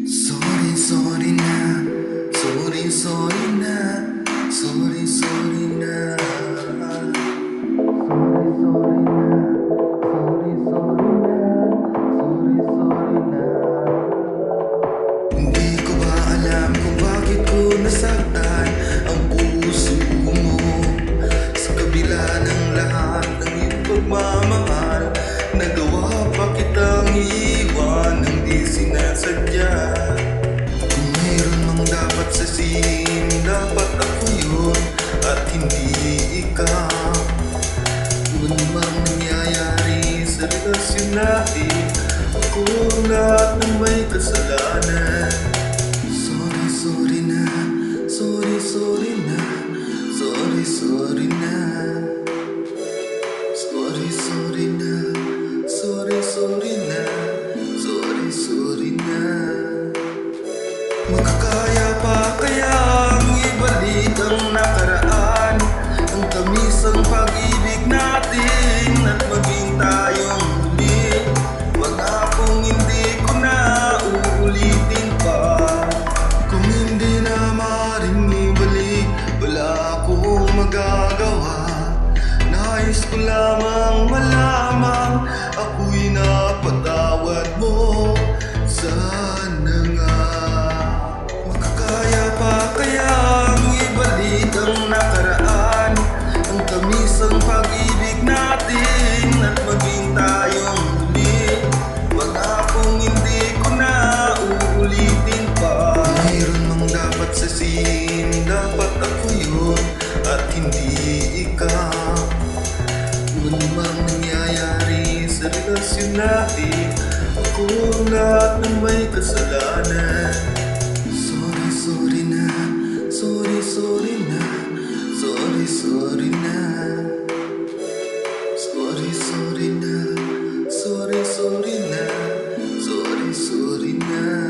Sorry, sorry na. Sorry, sorry na. Sorry, sorry na. Sorry, sorry na. Sorry, sorry na. Sorry, sorry na. Hindi ko ba alam kung bakit ko nasaktan ang puso mo. Sa kabila ng lahat ng iyong pagmamahal, nagawa pa kitang iwan ng di sinasadya. Kung mayroon mang dapat sasihin, dapat ako yun at hindi ikaw. Kung ano mang nangyayari sa relasyon natin, ako ang lahat ng may kasalanan. Sorry, sorry na. Sorry, sorry na. Sorry, sorry na. Sorry, sorry na. Sorry, sorry na. Sorry, sorry na. Makakaya pa kayang ibalik ang nakaraan, ang tamis ang pag-ibig natin at maging tayong muli. Pangakong hindi ko na uulitin pa. Kung hindi na maaaring ibalik, wala akong magagawa. Nais ko lamang malaman ako'y napatawad mo. Sana nga makakaya pa kayang ibalik ang nakaraan, ang tamis ang pag-ibig natin at maging tayong muli. Pangakong hindi ko na uulitin pa. Mayroon mang dapat sasihin, dapat ako yun at hindi ikaw. Kung ano mang nangyayari sa relasyon natin, ako ang lahat ng may kasalanan. Sorry, sorry na. Sorry, sorry na. Sorry, sorry na. Sorry, sorry na. Sorry, sorry na. Sorry, sorry na.